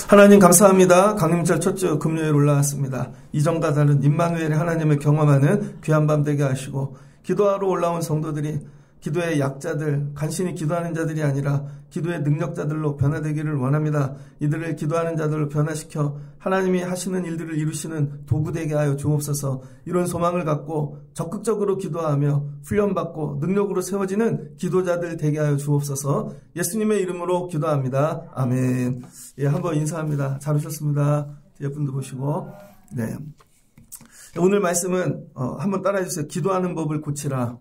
하나님 감사합니다. 강림절 첫째 금요일 올라왔습니다. 이전과 다른 임마누엘의 하나님을 경험하는 귀한 밤 되게 하시고, 기도하러 올라온 성도들이 기도의 약자들, 간신히 기도하는 자들이 아니라 기도의 능력자들로 변화되기를 원합니다. 이들을 기도하는 자들로 변화시켜 하나님이 하시는 일들을 이루시는 도구 되게 하여 주옵소서. 이런 소망을 갖고 적극적으로 기도하며 훈련받고 능력으로 세워지는 기도자들 되게 하여 주옵소서. 예수님의 이름으로 기도합니다. 아멘. 예, 한번 인사합니다. 잘 오셨습니다. 뒤에 분도 보시고. 네. 오늘 말씀은 한번 따라해 주세요. 기도하는 법을 고치라.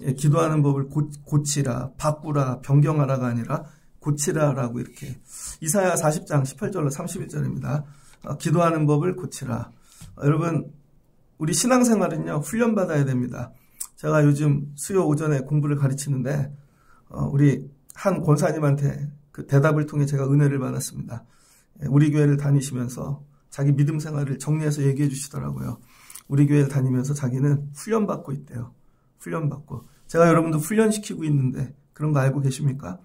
예, 기도하는 법을 고치라, 바꾸라, 변경하라가 아니라 고치라라고 이렇게. 이사야 40장 18절로 31절입니다. 기도하는 법을 고치라. 여러분, 우리 신앙생활은요, 훈련받아야 됩니다. 제가 요즘 수요 오전에 공부를 가르치는데, 우리 한 권사님한테 그 대답을 통해 제가 은혜를 받았습니다. 예, 우리 교회를 다니시면서 자기 믿음 생활을 정리해서 얘기해 주시더라고요. 우리 교회를 다니면서 자기는 훈련받고 있대요. 훈련받고. 제가 여러분도 훈련시키고 있는데 그런 거 알고 계십니까?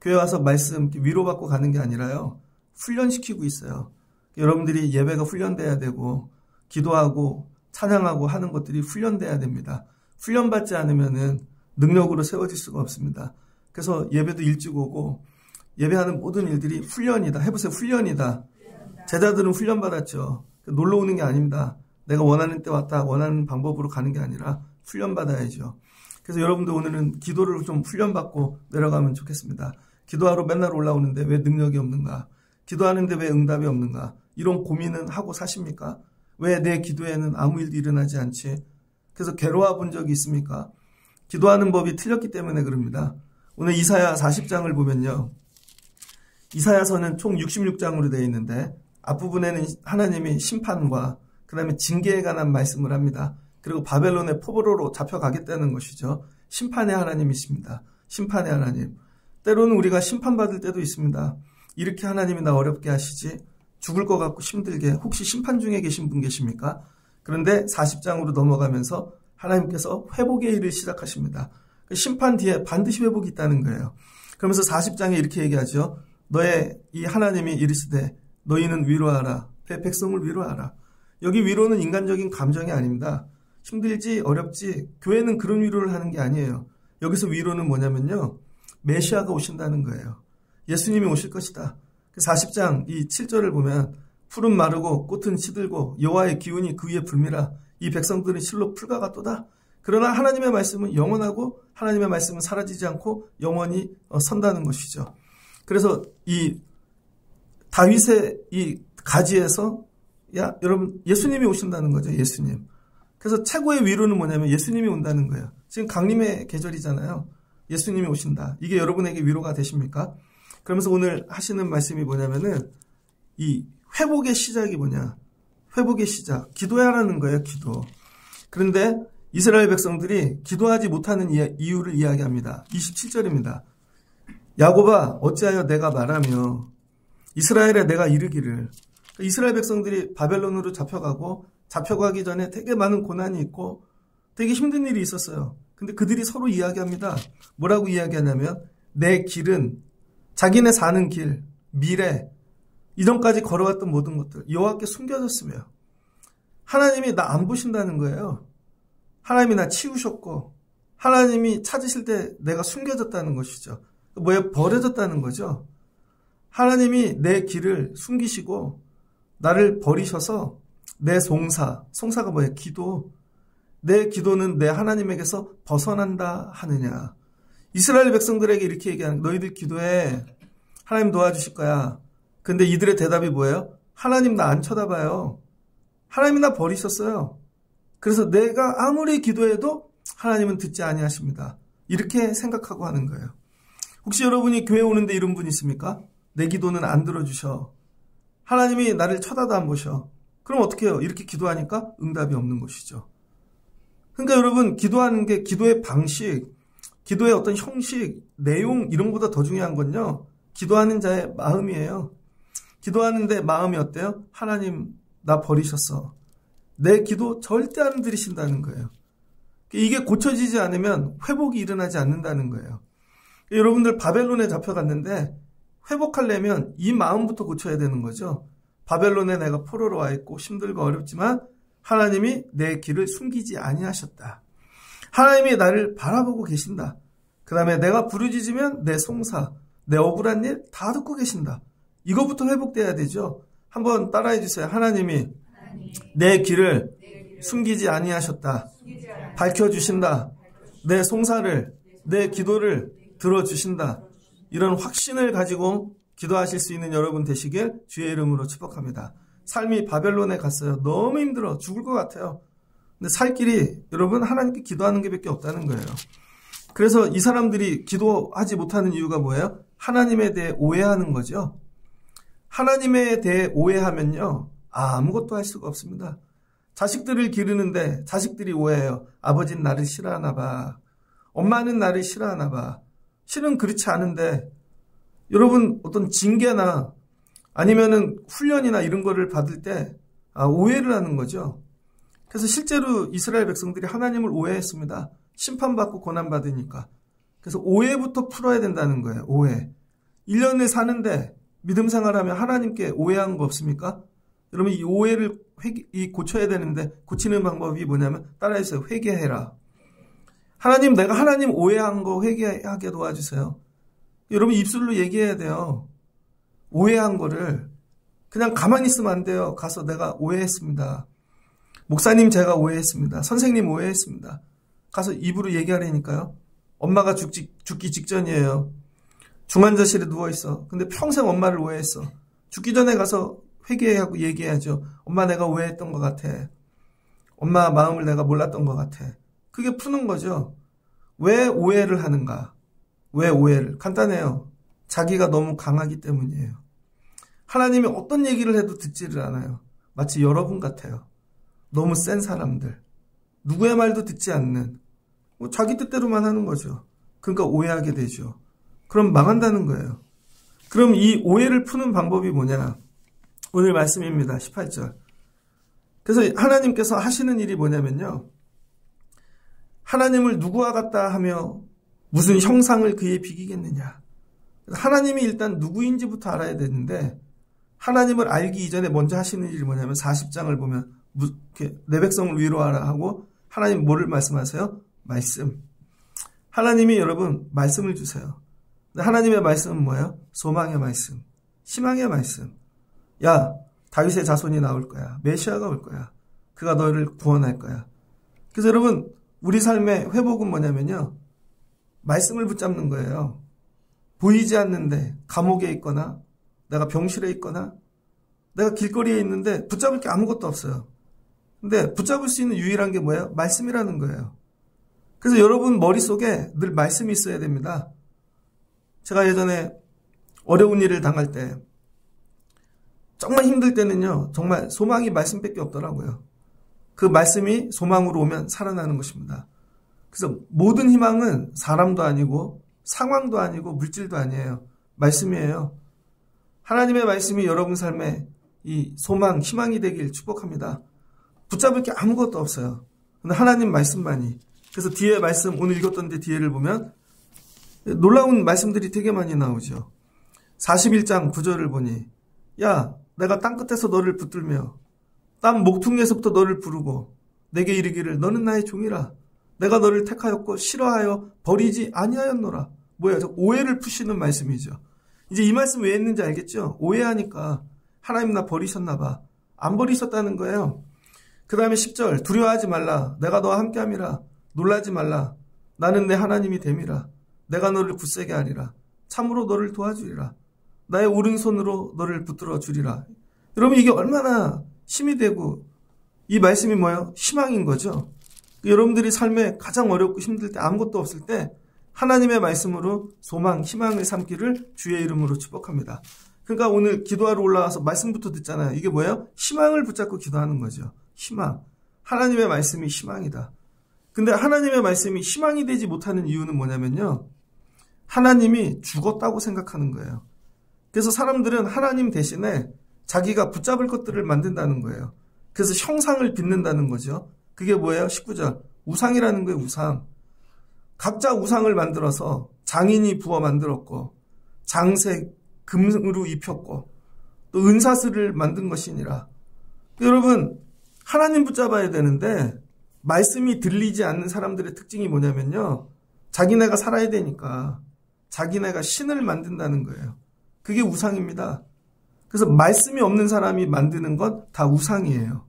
교회 와서 말씀 위로받고 가는 게 아니라요, 훈련시키고 있어요. 여러분들이 예배가 훈련돼야 되고 기도하고 찬양하고 하는 것들이 훈련돼야 됩니다. 훈련받지 않으면은 능력으로 세워질 수가 없습니다. 그래서 예배도 일찍 오고 예배하는 모든 일들이 훈련이다. 해보세요. 훈련이다. 제자들은 훈련받았죠. 놀러 오는 게 아닙니다. 내가 원하는 때 왔다 원하는 방법으로 가는 게 아니라 훈련받아야죠. 그래서 여러분들 오늘은 기도를 좀 훈련받고 내려가면 좋겠습니다. 기도하러 맨날 올라오는데 왜 능력이 없는가? 기도하는데 왜 응답이 없는가? 이런 고민은 하고 사십니까? 왜 내 기도에는 아무 일도 일어나지 않지? 그래서 괴로워 본 적이 있습니까? 기도하는 법이 틀렸기 때문에 그럽니다. 오늘 이사야 40장을 보면요, 이사야서는 총 66장으로 되어 있는데 앞부분에는 하나님이 심판과 그 다음에 징계에 관한 말씀을 합니다. 그리고 바벨론의 포로로 잡혀가겠다는 것이죠. 심판의 하나님이십니다. 심판의 하나님. 때로는 우리가 심판받을 때도 있습니다. 이렇게 하나님이 나 어렵게 하시지? 죽을 것 같고 힘들게. 혹시 심판 중에 계신 분 계십니까? 그런데 40장으로 넘어가면서 하나님께서 회복의 일을 시작하십니다. 심판 뒤에 반드시 회복이 있다는 거예요. 그러면서 40장에 이렇게 얘기하죠. 너의 이 하나님이 이르시되 너희는 위로하라. 내 백성을 위로하라. 여기 위로는 인간적인 감정이 아닙니다. 힘들지 어렵지 교회는 그런 위로를 하는 게 아니에요. 여기서 위로는 뭐냐면요, 메시아가 오신다는 거예요. 예수님이 오실 것이다. 40장 이 7절을 보면 풀은 마르고 꽃은 시들고 여호와의 기운이 그 위에 불미라. 이 백성들은 실로 풀과 같도다. 그러나 하나님의 말씀은 영원하고 하나님의 말씀은 사라지지 않고 영원히 선다는 것이죠. 그래서 이 다윗의 이 가지에서 여러분 예수님이 오신다는 거죠. 예수님. 그래서 최고의 위로는 뭐냐면 예수님이 온다는 거예요. 지금 강림의 계절이잖아요. 예수님이 오신다. 이게 여러분에게 위로가 되십니까? 그러면서 오늘 하시는 말씀이 뭐냐면은 이 회복의 시작이 뭐냐. 회복의 시작. 기도하라는 거예요. 기도. 그런데 이스라엘 백성들이 기도하지 못하는 이유를 이야기합니다. 27절입니다. 야곱아 어찌하여 내가 말하며 이스라엘에 내가 이르기를. 이스라엘 백성들이 바벨론으로 잡혀가기 전에 되게 많은 고난이 있고 되게 힘든 일이 있었어요. 근데 그들이 서로 이야기합니다. 뭐라고 이야기하냐면 내 길은 자기네 사는 길, 미래, 이전까지 걸어왔던 모든 것들 여호와께 숨겨졌으며 하나님이 나 안 보신다는 거예요. 하나님이 나 치우셨고 하나님이 찾으실 때 내가 숨겨졌다는 것이죠. 뭐에 버려졌다는 거죠. 하나님이 내 길을 숨기시고 나를 버리셔서 내 송사가 뭐예요? 기도. 내 기도는 내 하나님에게서 벗어난다 하느냐. 이스라엘 백성들에게 이렇게 얘기하는, 너희들 기도해. 하나님 도와주실 거야. 근데 이들의 대답이 뭐예요? 하나님 나 안 쳐다봐요. 하나님이 나 버리셨어요. 그래서 내가 아무리 기도해도 하나님은 듣지 아니하십니다. 이렇게 생각하고 하는 거예요. 혹시 여러분이 교회 오는데 이런 분 있습니까? 내 기도는 안 들어주셔. 하나님이 나를 쳐다도 안 보셔. 그럼 어떻게 해요? 이렇게 기도하니까 응답이 없는 것이죠. 그러니까 여러분, 기도하는 게 기도의 방식, 기도의 어떤 형식, 내용 이런 것보다 더 중요한 건요, 기도하는 자의 마음이에요. 기도하는데 마음이 어때요? 하나님 나 버리셨어. 내 기도 절대 안 들으신다는 거예요. 이게 고쳐지지 않으면 회복이 일어나지 않는다는 거예요. 여러분들 바벨론에 잡혀갔는데 회복하려면 이 마음부터 고쳐야 되는 거죠. 바벨론에 내가 포로로 와 있고 힘들고 어렵지만 하나님이 내 길을 숨기지 아니하셨다. 하나님이 나를 바라보고 계신다. 그 다음에 내가 부르짖으면 내 송사, 내 억울한 일 다 듣고 계신다. 이거부터 회복돼야 되죠. 한번 따라해 주세요. 하나님이 내 길을 숨기지 아니하셨다. 밝혀주신다. 내 송사를, 내 기도를 들어주신다. 이런 확신을 가지고 기도하실 수 있는 여러분 되시길 주의 이름으로 축복합니다. 삶이 바벨론에 갔어요. 너무 힘들어. 죽을 것 같아요. 근데 살 길이 여러분 하나님께 기도하는 게 밖에 없다는 거예요. 그래서 이 사람들이 기도하지 못하는 이유가 뭐예요? 하나님에 대해 오해하는 거죠. 하나님에 대해 오해하면요. 아무것도 할 수가 없습니다. 자식들을 기르는데 자식들이 오해해요. 아버지는 나를 싫어하나 봐. 엄마는 나를 싫어하나 봐. 실은 그렇지 않은데 여러분 어떤 징계나 아니면은 훈련이나 이런 거를 받을 때 오해를 하는 거죠. 그래서 실제로 이스라엘 백성들이 하나님을 오해했습니다. 심판받고 고난받으니까. 그래서 오해부터 풀어야 된다는 거예요. 오해. 1년을 사는데 믿음 생활하면 하나님께 오해한 거 없습니까? 여러분 이 오해를 고쳐야 되는데 고치는 방법이 뭐냐면 따라해주세요. 회개해라. 하나님 내가 하나님 오해한 거 회개하게 도와주세요. 여러분 입술로 얘기해야 돼요. 오해한 거를 그냥 가만히 있으면 안 돼요. 가서 내가 오해했습니다. 목사님 제가 오해했습니다. 선생님 오해했습니다. 가서 입으로 얘기하라니까요. 엄마가 죽기 직전이에요. 중환자실에 누워있어. 근데 평생 엄마를 오해했어. 죽기 전에 가서 회개하고 얘기해야죠. 엄마 내가 오해했던 것 같아. 엄마 마음을 내가 몰랐던 것 같아. 그게 푸는 거죠. 왜 오해를 하는가? 왜 오해를? 간단해요. 자기가 너무 강하기 때문이에요. 하나님이 어떤 얘기를 해도 듣지를 않아요. 마치 여러분 같아요. 너무 센 사람들. 누구의 말도 듣지 않는. 자기 뜻대로만 하는 거죠. 그러니까 오해하게 되죠. 그럼 망한다는 거예요. 그럼 이 오해를 푸는 방법이 뭐냐? 오늘 말씀입니다. 18절. 그래서 하나님께서 하시는 일이 뭐냐면요. 하나님을 누구와 같다 하며 무슨 형상을 그에 비기겠느냐. 하나님이 일단 누구인지부터 알아야 되는데 하나님을 알기 이전에 먼저 하시는 일이 뭐냐면 40장을 보면 내 백성을 위로하라 하고 하나님 뭐를 말씀하세요? 말씀. 하나님이 여러분 말씀을 주세요. 하나님의 말씀은 뭐예요? 소망의 말씀, 희망의 말씀. 야, 다윗의 자손이 나올 거야. 메시아가 올 거야. 그가 너를 구원할 거야. 그래서 여러분 우리 삶의 회복은 뭐냐면요. 말씀을 붙잡는 거예요. 보이지 않는데 감옥에 있거나 내가 병실에 있거나 내가 길거리에 있는데 붙잡을 게 아무것도 없어요. 근데 붙잡을 수 있는 유일한 게 뭐예요? 말씀이라는 거예요. 그래서 여러분 머릿속에 늘 말씀이 있어야 됩니다. 제가 예전에 어려운 일을 당할 때 정말 힘들 때는요. 정말 소망이 말씀밖에 없더라고요. 그 말씀이 소망으로 오면 살아나는 것입니다. 그래서 모든 희망은 사람도 아니고 상황도 아니고 물질도 아니에요. 말씀이에요. 하나님의 말씀이 여러분 삶에 이 소망, 희망이 되길 축복합니다. 붙잡을 게 아무것도 없어요. 근데 하나님 말씀만이. 그래서 뒤에 말씀, 오늘 읽었던데 뒤에를 보면 놀라운 말씀들이 되게 많이 나오죠. 41장 9절을 보니 야, 내가 땅끝에서 너를 붙들며 땅 목퉁이에서부터 너를 부르고 내게 이르기를 너는 나의 종이라. 내가 너를 택하였고 싫어하여 버리지 아니하였노라. 뭐야? 오해를 푸시는 말씀이죠. 이제 이 말씀 왜 했는지 알겠죠? 오해하니까 하나님 나 버리셨나 봐. 안 버리셨다는 거예요. 그 다음에 10절 두려워하지 말라. 내가 너와 함께함이라. 놀라지 말라. 나는 내 하나님이 됨이라. 내가 너를 굳세게 하리라. 참으로 너를 도와주리라. 나의 오른손으로 너를 붙들어 주리라. 여러분 이게 얼마나 힘이 되고 이 말씀이 뭐예요? 희망인 거죠. 여러분들이 삶에 가장 어렵고 힘들 때 아무것도 없을 때 하나님의 말씀으로 소망, 희망을 삼기를 주의 이름으로 축복합니다. 그러니까 오늘 기도하러 올라와서 말씀부터 듣잖아요. 이게 뭐예요? 희망을 붙잡고 기도하는 거죠. 희망. 하나님의 말씀이 희망이다. 근데 하나님의 말씀이 희망이 되지 못하는 이유는 뭐냐면요. 하나님이 죽었다고 생각하는 거예요. 그래서 사람들은 하나님 대신에 자기가 붙잡을 것들을 만든다는 거예요. 그래서 형상을 빚는다는 거죠. 그게 뭐예요? 19절. 우상이라는 거예요, 우상. 각자 우상을 만들어서 장인이 부어 만들었고, 장색, 금으로 입혔고, 또 은사슬을 만든 것이니라. 여러분, 하나님 붙잡아야 되는데, 말씀이 들리지 않는 사람들의 특징이 뭐냐면요. 자기네가 살아야 되니까, 자기네가 신을 만든다는 거예요. 그게 우상입니다. 그래서 말씀이 없는 사람이 만드는 건 다 우상이에요.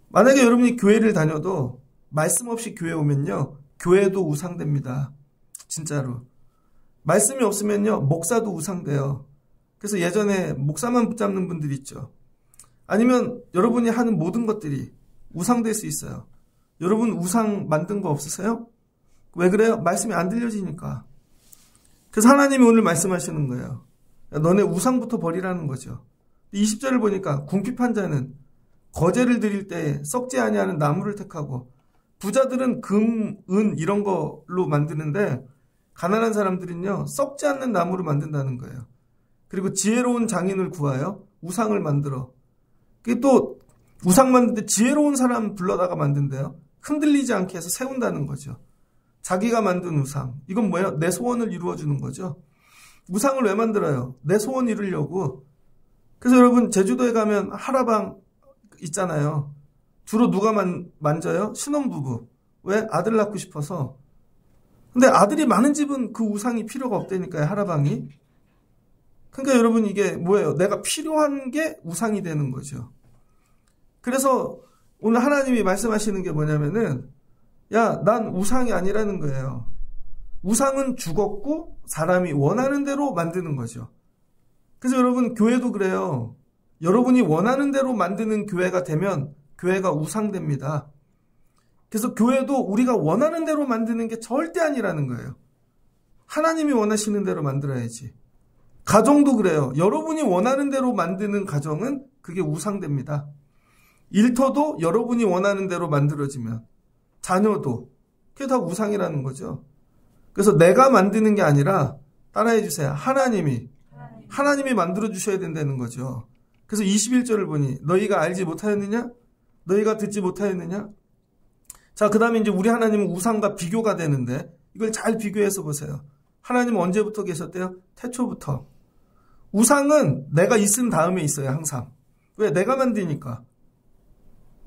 만약에 여러분이 교회를 다녀도 말씀 없이 교회 오면요. 교회도 우상됩니다. 진짜로. 말씀이 없으면요. 목사도 우상돼요. 그래서 예전에 목사만 붙잡는 분들이 있죠. 아니면 여러분이 하는 모든 것들이 우상될 수 있어요. 여러분 우상 만든 거 없으세요? 왜 그래요? 말씀이 안 들려지니까. 그래서 하나님이 오늘 말씀하시는 거예요. 너네 우상부터 버리라는 거죠. 20절을 보니까 궁핍한 자는 거제를 드릴 때 썩지 아니하는 나무를 택하고 부자들은 금, 은 이런 걸로 만드는데 가난한 사람들은요 썩지 않는 나무로 만든다는 거예요. 그리고 지혜로운 장인을 구하여 우상을 만들어. 그게 또 우상 만드는데 지혜로운 사람 불러다가 만든대요. 흔들리지 않게 해서 세운다는 거죠. 자기가 만든 우상. 이건 뭐예요? 내 소원을 이루어주는 거죠. 우상을 왜 만들어요? 내 소원 이루려고. 그래서 여러분 제주도에 가면 하라방 있잖아요. 주로 누가 만져요? 신혼부부. 왜? 아들 낳고 싶어서. 근데 아들이 많은 집은 그 우상이 필요가 없다니까요. 하라방이. 그러니까 여러분 이게 뭐예요? 내가 필요한 게 우상이 되는 거죠. 그래서 오늘 하나님이 말씀하시는 게 뭐냐면은 야, 난 우상이 아니라는 거예요. 우상은 죽었고 사람이 원하는 대로 만드는 거죠. 그래서 여러분 교회도 그래요. 여러분이 원하는 대로 만드는 교회가 되면 교회가 우상됩니다. 그래서 교회도 우리가 원하는 대로 만드는 게 절대 아니라는 거예요. 하나님이 원하시는 대로 만들어야지. 가정도 그래요. 여러분이 원하는 대로 만드는 가정은 그게 우상됩니다. 일터도 여러분이 원하는 대로 만들어지면 자녀도 그게 다 우상이라는 거죠. 그래서 내가 만드는 게 아니라 따라해 주세요. 하나님이 만들어 주셔야 된다는 거죠. 그래서 21절을 보니 너희가 알지 못하였느냐? 너희가 듣지 못하였느냐? 자, 그 다음에 이제 우리 하나님은 우상과 비교가 되는데 이걸 잘 비교해서 보세요. 하나님은 언제부터 계셨대요? 태초부터. 우상은 내가 있은 다음에 있어요. 항상. 왜? 내가 만드니까.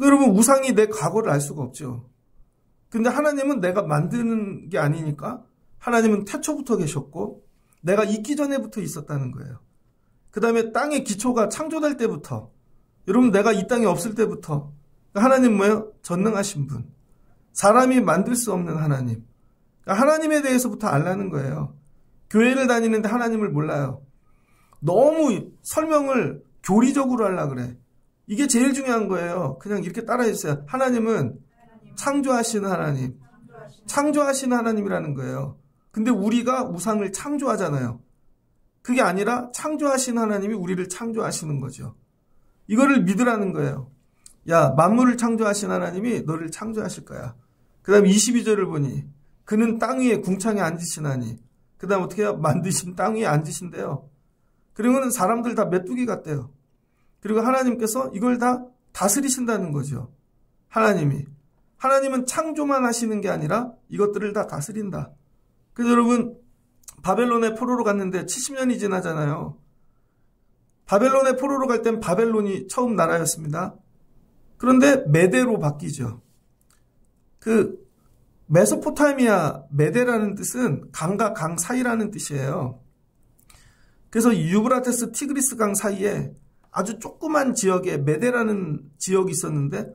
여러분 우상이 내 과거를 알 수가 없죠. 근데 하나님은 내가 만드는 게 아니니까 하나님은 태초부터 계셨고 내가 있기 전에부터 있었다는 거예요. 그 다음에 땅의 기초가 창조될 때부터 여러분 내가 이 땅에 없을 때부터 하나님 뭐예요? 전능하신 분. 사람이 만들 수 없는 하나님. 하나님에 대해서부터 알라는 거예요. 교회를 다니는데 하나님을 몰라요. 너무 설명을 교리적으로 하려고 그래. 이게 제일 중요한 거예요. 그냥 이렇게 따라해 주세요. 하나님은 창조하시는 하나님. 창조하시는 하나님이라는 거예요. 근데 우리가 우상을 창조하잖아요. 그게 아니라 창조하시는 하나님이 우리를 창조하시는 거죠. 이거를 믿으라는 거예요. 야, 만물을 창조하신 하나님이 너를 창조하실 거야. 그 다음 22절을 보니 그는 땅 위에 궁창에 앉으시나니 그 다음 어떻게 해요? 만드신 땅 위에 앉으신대요. 그리고는 사람들 다 메뚜기 같대요. 그리고 하나님께서 이걸 다 다스리신다는 거죠. 하나님은 창조만 하시는 게 아니라 이것들을 다 다스린다. 그래서 여러분 바벨론에 포로로 갔는데 70년이 지나잖아요. 바벨론에 포로로 갈 땐 바벨론이 처음 나라였습니다. 그런데 메대로 바뀌죠. 그 메소포타미아 메대라는 뜻은 강과 강 사이라는 뜻이에요. 그래서 유브라테스 티그리스 강 사이에 아주 조그만 지역에 메대라는 지역이 있었는데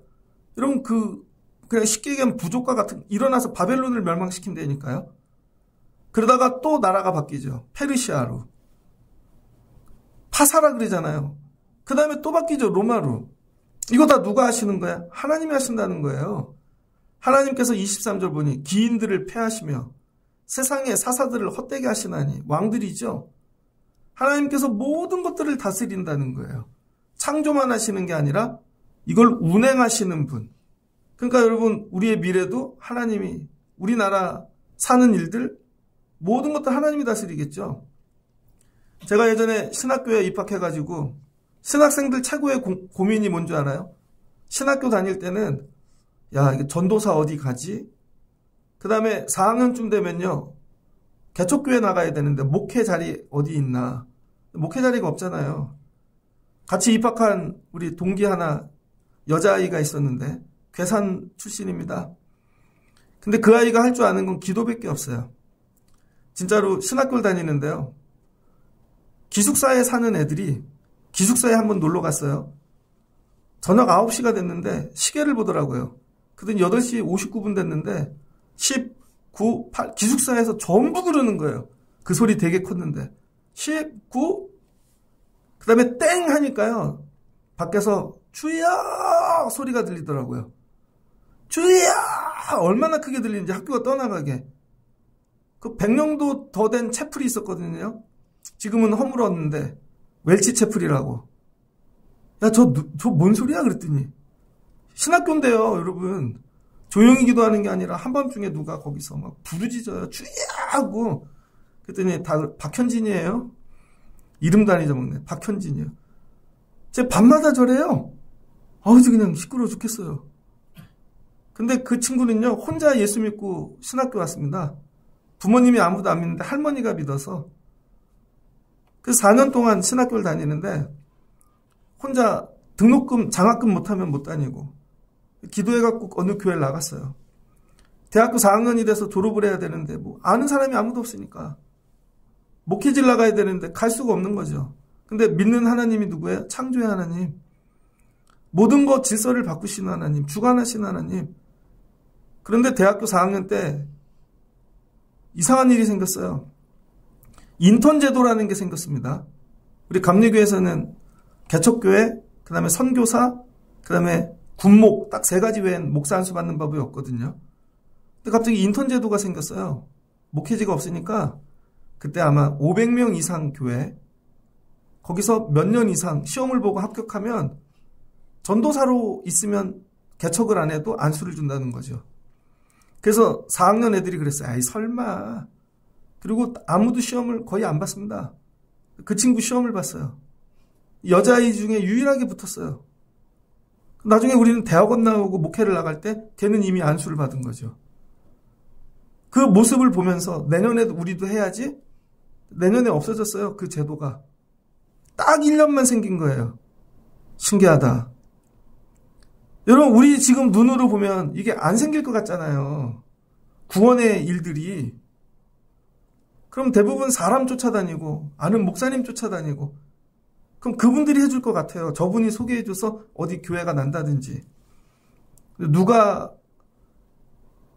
여러분 그냥 쉽게 얘기하면 부족과 같은 일어나서 바벨론을 멸망시킨다니까요. 그러다가 또 나라가 바뀌죠. 페르시아로. 파사라 그러잖아요. 그 다음에 또 바뀌죠. 로마로. 이거 다 누가 하시는 거야? 하나님이 하신다는 거예요. 하나님께서 23절 보니 기인들을 패하시며 세상의 사사들을 헛되게 하시나니 왕들이죠. 하나님께서 모든 것들을 다스린다는 거예요. 창조만 하시는 게 아니라 이걸 운행하시는 분. 그러니까 여러분 우리의 미래도 하나님이 우리나라 사는 일들 모든 것들 하나님이 다스리겠죠. 제가 예전에 신학교에 입학해가지고 신학생들 최고의 고민이 뭔지 알아요? 신학교 다닐 때는 야, 이게 전도사 어디 가지? 그 다음에 4학년쯤 되면요. 개척교회 나가야 되는데 목회 자리 어디 있나? 목회 자리가 없잖아요. 같이 입학한 우리 동기 하나 여자아이가 있었는데 괴산 출신입니다. 근데 그 아이가 할 줄 아는 건 기도밖에 없어요. 진짜로 신학교를 다니는데요. 기숙사에 사는 애들이 기숙사에 한번 놀러 갔어요. 저녁 9시가 됐는데 시계를 보더라고요. 그랬더니 8시 59분 됐는데 10, 9, 8 기숙사에서 전부 그러는 거예요. 그 소리 되게 컸는데 10, 9 그 다음에 땡 하니까요. 밖에서 주야 소리가 들리더라고요. 주야 얼마나 크게 들리는지 학교가 떠나가게. 그 100명도 더 된 채플이 있었거든요. 지금은 허물었는데 웰치 채플이라고. 야, 저 뭔 소리야? 그랬더니 신학교인데요, 여러분. 조용히 기도하는 게 아니라 한밤중에 누가 거기서 막 부르짖어요. 주야 하고. 그랬더니 다 박현진이에요. 이름도 안 잊어먹네. 박현진이요. 제 밤마다 저래요. 아우, 그냥 시끄러워 죽겠어요. 근데 그 친구는요, 혼자 예수 믿고 신학교 왔습니다. 부모님이 아무도 안 믿는데 할머니가 믿어서. 그래서 4년 동안 신학교를 다니는데 혼자 등록금, 장학금 못하면 못 다니고 기도해갖고 어느 교회를 나갔어요. 대학교 4학년이 돼서 졸업을 해야 되는데 뭐 아는 사람이 아무도 없으니까 목회질 나가야 되는데 갈 수가 없는 거죠. 근데 믿는 하나님이 누구예요? 창조의 하나님. 모든 것 질서를 바꾸시는 하나님, 주관하시는 하나님. 그런데 대학교 4학년 때 이상한 일이 생겼어요. 인턴 제도라는 게 생겼습니다. 우리 감리교에서는 개척교회, 그 다음에 선교사, 그 다음에 군목 딱 3가지 외엔 목사 안수 받는 법이 없거든요. 근데 갑자기 인턴 제도가 생겼어요. 목회지가 없으니까 그때 아마 500명 이상 교회, 거기서 몇 년 이상 시험을 보고 합격하면 전도사로 있으면 개척을 안 해도 안수를 준다는 거죠. 그래서 4학년 애들이 그랬어요. 아이 설마. 그리고 아무도 시험을 거의 안 봤습니다. 그 친구 시험을 봤어요. 여자아이 중에 유일하게 붙었어요. 나중에 우리는 대학원 나오고 목회를 나갈 때 걔는 이미 안수를 받은 거죠. 그 모습을 보면서 내년에도 우리도 해야지. 내년에 없어졌어요. 그 제도가. 딱 1년만 생긴 거예요. 신기하다. 여러분, 우리 지금 눈으로 보면 이게 안 생길 것 같잖아요. 구원의 일들이. 그럼 대부분 사람 쫓아다니고 아는 목사님 쫓아다니고 그럼 그분들이 해줄 것 같아요. 저분이 소개해줘서 어디 교회가 난다든지. 누가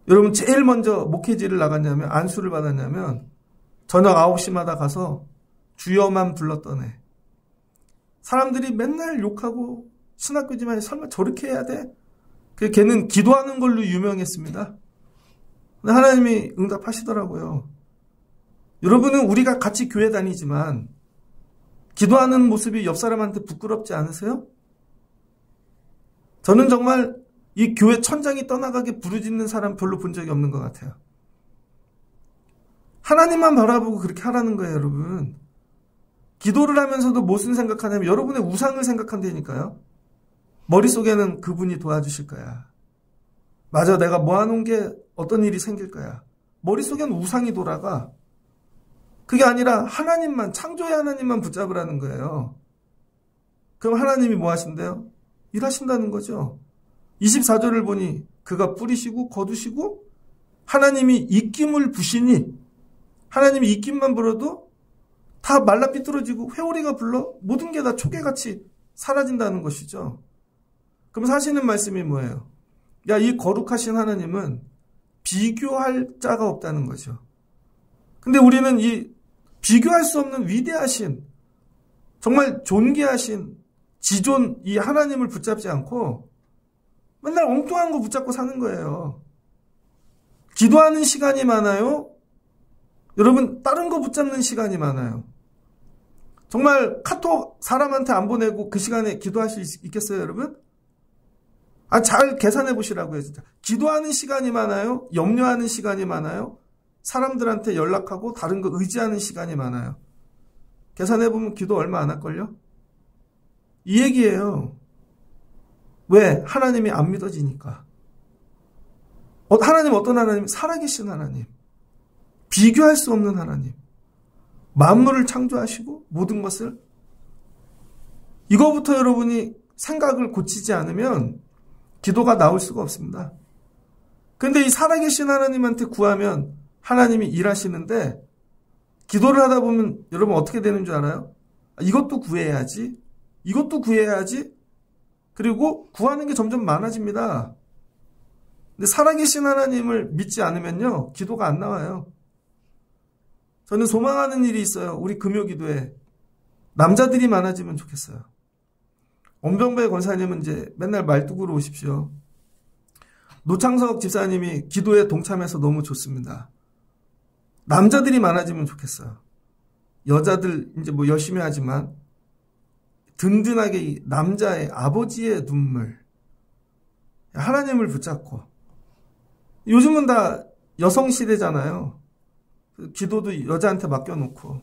여러분 제일 먼저 목회지를 나갔냐면 안수를 받았냐면 저녁 9시마다 가서 주여만 불렀던 애. 사람들이 맨날 욕하고 신학교지만 설마 저렇게 해야 돼? 걔는 기도하는 걸로 유명했습니다. 근데 하나님이 응답하시더라고요. 여러분은 우리가 같이 교회 다니지만 기도하는 모습이 옆 사람한테 부끄럽지 않으세요? 저는 정말 이 교회 천장이 떠나가게 부르짖는 사람 별로 본 적이 없는 것 같아요. 하나님만 바라보고 그렇게 하라는 거예요, 여러분. 기도를 하면서도 무슨 생각하냐면 여러분의 우상을 생각한다니까요. 머릿속에는 그분이 도와주실 거야. 맞아, 내가 모아놓은 게 어떤 일이 생길 거야. 머릿속엔 우상이 돌아가. 그게 아니라 하나님만, 창조의 하나님만 붙잡으라는 거예요. 그럼 하나님이 뭐 하신대요? 일하신다는 거죠. 24절을 보니 그가 뿌리시고 거두시고 하나님이 입김을 부시니 하나님이 입김만 불어도 다 말라 삐뚤어지고 회오리가 불러 모든 게 다 초계같이 사라진다는 것이죠. 그럼 하시는 말씀이 뭐예요? 야, 이 거룩하신 하나님은 비교할 자가 없다는 거죠. 근데 우리는 이 비교할 수 없는 위대하신, 정말 존귀하신 지존 이 하나님을 붙잡지 않고 맨날 엉뚱한 거 붙잡고 사는 거예요. 기도하는 시간이 많아요. 여러분, 다른 거 붙잡는 시간이 많아요. 정말 카톡 사람한테 안 보내고 그 시간에 기도할 수 있겠어요, 여러분? 잘 계산해 보시라고요, 진짜. 기도하는 시간이 많아요? 염려하는 시간이 많아요? 사람들한테 연락하고 다른 거 의지하는 시간이 많아요. 계산해 보면 기도 얼마 안 할걸요? 이 얘기예요. 왜? 하나님이 안 믿어지니까. 하나님 어떤 하나님? 살아계신 하나님. 비교할 수 없는 하나님. 만물을 창조하시고 모든 것을. 이거부터 여러분이 생각을 고치지 않으면 기도가 나올 수가 없습니다. 근데 이 살아계신 하나님한테 구하면 하나님이 일하시는데 기도를 하다 보면 여러분 어떻게 되는 줄 알아요? 이것도 구해야지. 이것도 구해야지. 그리고 구하는 게 점점 많아집니다. 근데 살아계신 하나님을 믿지 않으면요. 기도가 안 나와요. 저는 소망하는 일이 있어요. 우리 금요기도에. 남자들이 많아지면 좋겠어요. 엄병배 권사님은 이제 맨날 말뚝으로 오십시오. 노창석 집사님이 기도에 동참해서 너무 좋습니다. 남자들이 많아지면 좋겠어요. 여자들 이제 뭐 열심히 하지만 든든하게 남자의 아버지의 눈물. 하나님을 붙잡고. 요즘은 다 여성 시대잖아요. 기도도 여자한테 맡겨놓고.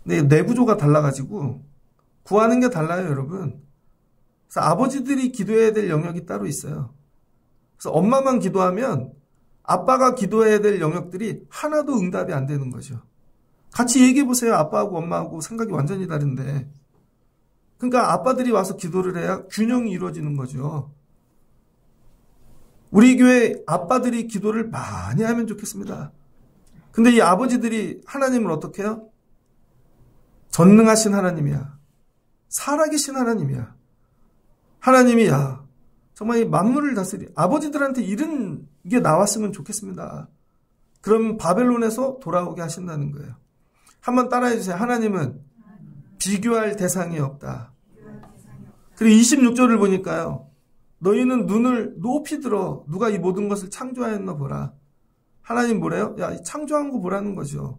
근데 내구조가 달라가지고 구하는 게 달라요, 여러분. 그래서 아버지들이 기도해야 될 영역이 따로 있어요. 그래서 엄마만 기도하면 아빠가 기도해야 될 영역들이 하나도 응답이 안 되는 거죠. 같이 얘기해 보세요. 아빠하고 엄마하고 생각이 완전히 다른데. 그러니까 아빠들이 와서 기도를 해야 균형이 이루어지는 거죠. 우리 교회 아빠들이 기도를 많이 하면 좋겠습니다. 근데 이 아버지들이 하나님을 어떻게 해요? 전능하신 하나님이야. 살아계신 하나님이야. 하나님이 정말 이 만물을 다스리 아버지들한테 이런 게 나왔으면 좋겠습니다. 그럼 바벨론에서 돌아오게 하신다는 거예요. 한번 따라해 주세요. 하나님은 비교할 대상이 없다. 그리고 26절을 보니까요. 너희는 눈을 높이 들어 누가 이 모든 것을 창조하였나 보라. 하나님 뭐래요? 창조한 거 보라는 거죠.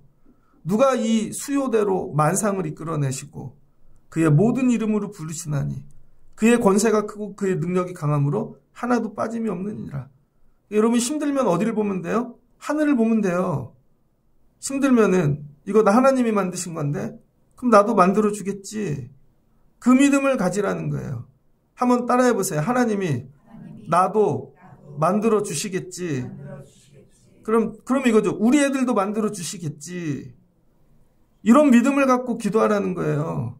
누가 이 수요대로 만상을 이끌어내시고 그의 모든 이름으로 부르시나니 그의 권세가 크고 그의 능력이 강함으로 하나도 빠짐이 없느니라. 여러분 힘들면 어디를 보면 돼요? 하늘을 보면 돼요. 힘들면은 이거 나 하나님이 만드신 건데 그럼 나도 만들어 주겠지. 그 믿음을 가지라는 거예요. 한번 따라해 보세요. 하나님이 나도 만들어 주시겠지. 그럼 이거죠. 우리 애들도 만들어 주시겠지. 이런 믿음을 갖고 기도하라는 거예요.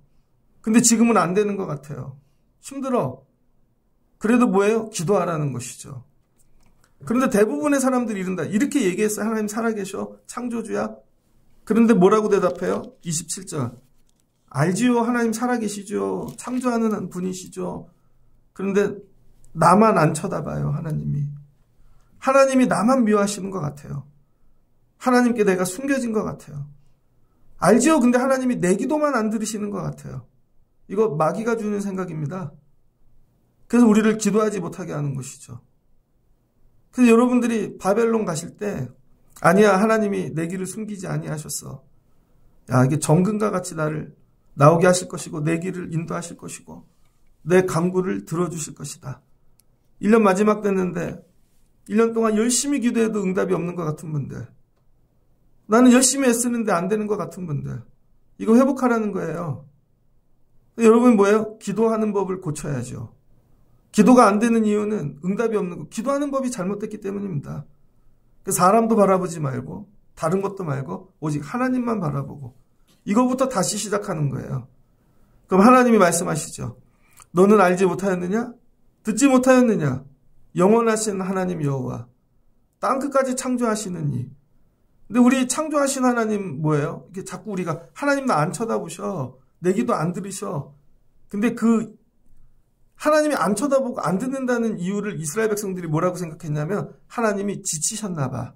근데 지금은 안 되는 것 같아요. 힘들어. 그래도 뭐예요? 기도하라는 것이죠. 그런데 대부분의 사람들이 이른다. 이렇게 얘기했어요. 하나님 살아계셔. 창조주야. 그런데 뭐라고 대답해요? 27절. 알지요. 하나님 살아계시죠. 창조하는 분이시죠. 그런데 나만 안 쳐다봐요. 하나님이. 하나님이 나만 미워하시는 것 같아요. 하나님께 내가 숨겨진 것 같아요. 알지요. 근데 하나님이 내 기도만 안 들으시는 것 같아요. 이거 마귀가 주는 생각입니다. 그래서 우리를 기도하지 못하게 하는 것이죠. 그래서 여러분들이 바벨론 가실 때 아니야 하나님이 내 길을 숨기지 아니하셨어. 이게 정금과 같이 나를 나오게 하실 것이고 내 길을 인도하실 것이고 내 간구를 들어주실 것이다. 1년 마지막 됐는데 1년 동안 열심히 기도해도 응답이 없는 것 같은 분들, 나는 열심히 애쓰는데 안 되는 것 같은 분들, 이거 회복하라는 거예요. 여러분 뭐예요? 기도하는 법을 고쳐야죠. 기도가 안 되는 이유는 응답이 없는 거, 기도하는 법이 잘못됐기 때문입니다. 사람도 바라보지 말고 다른 것도 말고 오직 하나님만 바라보고 이거부터 다시 시작하는 거예요. 그럼 하나님이 말씀하시죠. 너는 알지 못하였느냐? 듣지 못하였느냐? 영원하신 하나님 여호와 땅끝까지 창조하시는 이. 근데 우리 창조하신 하나님 뭐예요? 이게 자꾸 우리가 하나님 나 안 쳐다보셔. 내 기도 안 들으셔. 근데 그 하나님이 안 쳐다보고 안 듣는다는 이유를 이스라엘 백성들이 뭐라고 생각했냐면 하나님이 지치셨나 봐.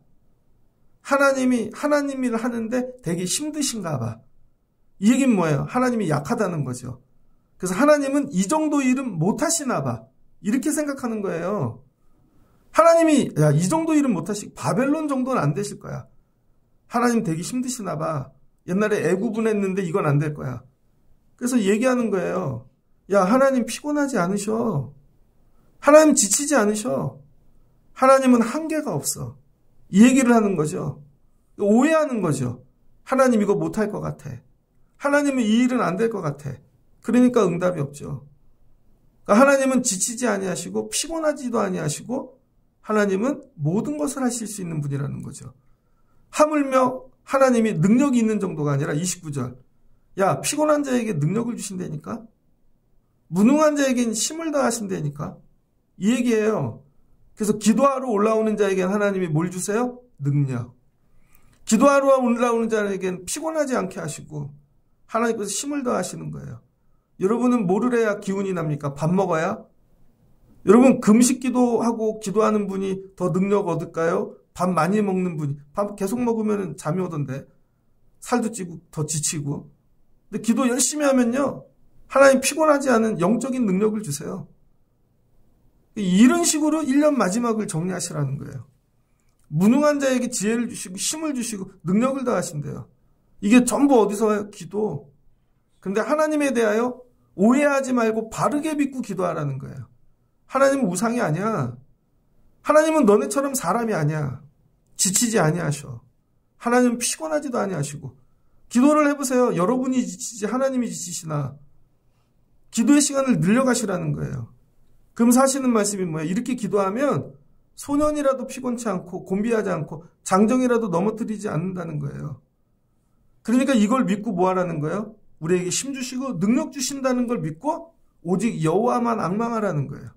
하나님이 하나님 일을 하는데 되게 힘드신가 봐. 이 얘기는 뭐예요? 하나님이 약하다는 거죠. 그래서 하나님은 이 정도 일은 못 하시나 봐. 이렇게 생각하는 거예요. 하나님이 이 정도 일은 못 하시, 바벨론 정도는 안 되실 거야. 하나님 되게 힘드시나 봐. 옛날에 애굽은 했는데 이건 안 될 거야. 그래서 얘기하는 거예요. 하나님 피곤하지 않으셔. 하나님 지치지 않으셔. 하나님은 한계가 없어. 이 얘기를 하는 거죠. 오해하는 거죠. 하나님 이거 못할 것 같아. 하나님은 이 일은 안 될 것 같아. 그러니까 응답이 없죠. 그러니까 하나님은 지치지 아니하시고 피곤하지도 아니하시고 하나님은 모든 것을 하실 수 있는 분이라는 거죠. 하물며 하나님이 능력이 있는 정도가 아니라 29절. 야, 피곤한 자에게 능력을 주신다니까? 무능한 자에게는 힘을 다하신다니까? 이 얘기예요. 그래서 기도하러 올라오는 자에게는 하나님이 뭘 주세요? 능력. 기도하러 올라오는 자에게는 피곤하지 않게 하시고 하나님께서 힘을 더하시는 거예요. 여러분은 뭐를 해야 기운이 납니까? 밥 먹어야? 여러분 금식 기도하고 기도하는 분이 더 능력 얻을까요? 밥 많이 먹는 분이. 밥 계속 먹으면 잠이 오던데. 살도 찌고 더 지치고. 근데 기도 열심히 하면요. 하나님 피곤하지 않은 영적인 능력을 주세요. 이런 식으로 1년 마지막을 정리하시라는 거예요. 무능한 자에게 지혜를 주시고 힘을 주시고 능력을 다하신대요. 이게 전부 어디서 와요? 기도. 근데 하나님에 대하여 오해하지 말고 바르게 믿고 기도하라는 거예요. 하나님은 우상이 아니야. 하나님은 너네처럼 사람이 아니야. 지치지 아니하셔. 하나님은 피곤하지도 아니하시고. 기도를 해보세요. 여러분이 지치지 하나님이 지치시나. 기도의 시간을 늘려가시라는 거예요. 그럼 사시는 말씀이 뭐예요? 이렇게 기도하면 소년이라도 피곤치 않고 곤비하지 않고 장정이라도 넘어뜨리지 않는다는 거예요. 그러니까 이걸 믿고 뭐 하라는 거예요? 우리에게 힘 주시고 능력 주신다는 걸 믿고 오직 여호와만 앙망하라는 거예요.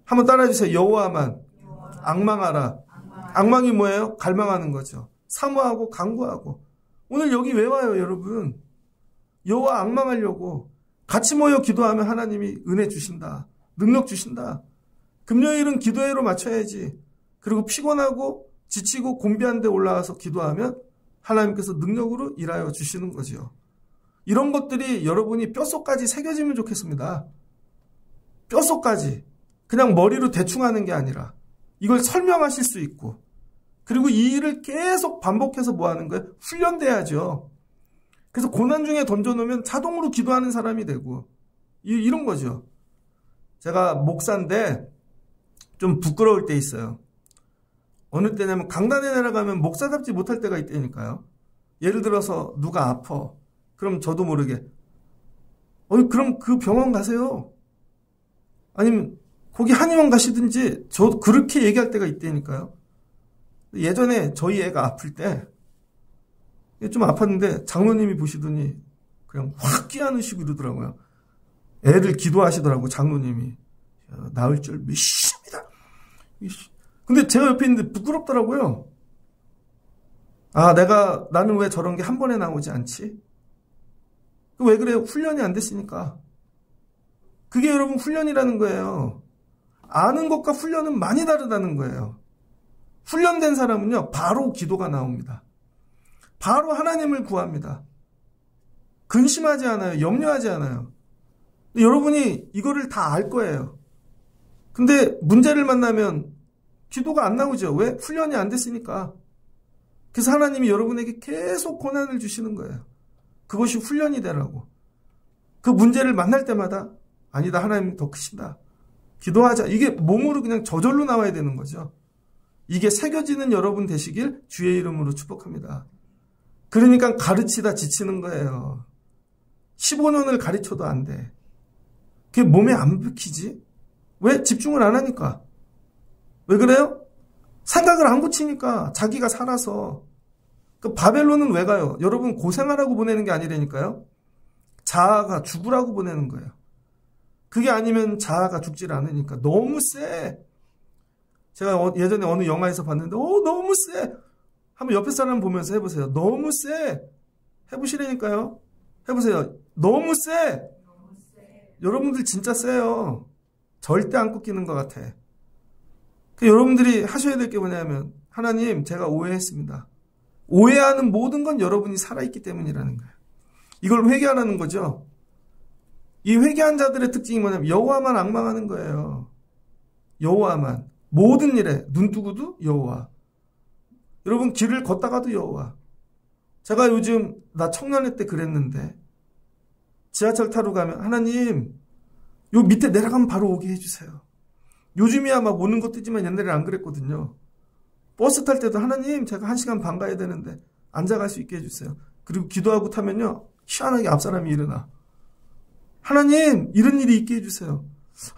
한번 따라해주세요. 여호와만 앙망하라. 앙망이 뭐예요? 갈망하는 거죠. 사모하고 간구하고. 오늘 여기 왜 와요, 여러분? 여호와 앙망하려고. 같이 모여 기도하면 하나님이 은혜 주신다. 능력 주신다. 금요일은 기도회로 맞춰야지. 그리고 피곤하고 지치고 곤비한 데 올라와서 기도하면 하나님께서 능력으로 일하여 주시는 거죠. 이런 것들이 여러분이 뼛속까지 새겨지면 좋겠습니다. 뼛속까지. 그냥 머리로 대충 하는 게 아니라 이걸 설명하실 수 있고 그리고 이 일을 계속 반복해서 뭐 하는 거예요? 훈련돼야죠. 그래서 고난 중에 던져놓으면 자동으로 기도하는 사람이 되고 이런 거죠. 제가 목사인데 좀 부끄러울 때 있어요. 어느 때냐면 강단에 내려가면 목사답지 못할 때가 있다니까요. 예를 들어서 누가 아파. 그럼 저도 모르게 그럼 그 병원 가세요. 아니면 거기 한의원 가시든지 저도 그렇게 얘기할 때가 있다니까요. 예전에 저희 애가 아플 때 좀 아팠는데 장로님이 보시더니 그냥 확 끼안으시고 이러더라고요. 애를 기도하시더라고 장로님이. 나을 줄 믿습니다. 근데 제가 옆에 있는데 부끄럽더라고요. 나는 왜 저런 게 한 번에 나오지 않지? 왜 그래요? 훈련이 안 됐으니까. 그게 여러분 훈련이라는 거예요. 아는 것과 훈련은 많이 다르다는 거예요. 훈련된 사람은요, 바로 기도가 나옵니다. 바로 하나님을 구합니다. 근심하지 않아요. 염려하지 않아요. 여러분이 이거를 다 알 거예요. 근데 문제를 만나면 기도가 안 나오죠. 왜? 훈련이 안 됐으니까. 그래서 하나님이 여러분에게 계속 고난을 주시는 거예요. 그것이 훈련이 되라고. 그 문제를 만날 때마다 아니다. 하나님 더 크신다. 기도하자. 이게 몸으로 그냥 저절로 나와야 되는 거죠. 이게 새겨지는 여러분 되시길 주의 이름으로 축복합니다. 그러니까 가르치다 지치는 거예요. 15년을 가르쳐도 안 돼. 그게 몸에 안 박히지? 왜? 집중을 안 하니까. 왜 그래요? 생각을 안 고치니까. 자기가 살아서. 그 바벨론은 왜 가요? 여러분 고생하라고 보내는 게 아니라니까요. 자아가 죽으라고 보내는 거예요. 그게 아니면 자아가 죽질 않으니까. 너무 세. 제가 예전에 어느 영화에서 봤는데 너무 세. 한번 옆에 사람 보면서 해보세요. 너무 세. 해보시라니까요. 해보세요. 너무 세. 여러분들 진짜 세요. 절대 안 꺾이는 것 같아. 여러분들이 하셔야 될 게 뭐냐면 하나님 제가 오해했습니다. 오해하는 모든 건 여러분이 살아있기 때문이라는 거예요. 이걸 회개하라는 거죠. 이 회개한 자들의 특징이 뭐냐면 여호와만 앙망하는 거예요. 여호와만. 모든 일에 눈뜨고도 여호와. 여러분 길을 걷다가도 여호와. 제가 요즘 나 청년회 때 그랬는데 지하철 타러 가면 하나님 요 밑에 내려가면 바로 오게 해주세요. 요즘이야 막 오는 것도 있지만 옛날에 안 그랬거든요. 버스 탈 때도 하나님 제가 1시간 반 가야 되는데 앉아갈 수 있게 해주세요. 그리고 기도하고 타면요 희한하게 앞사람이 일어나. 하나님 이런 일이 있게 해주세요.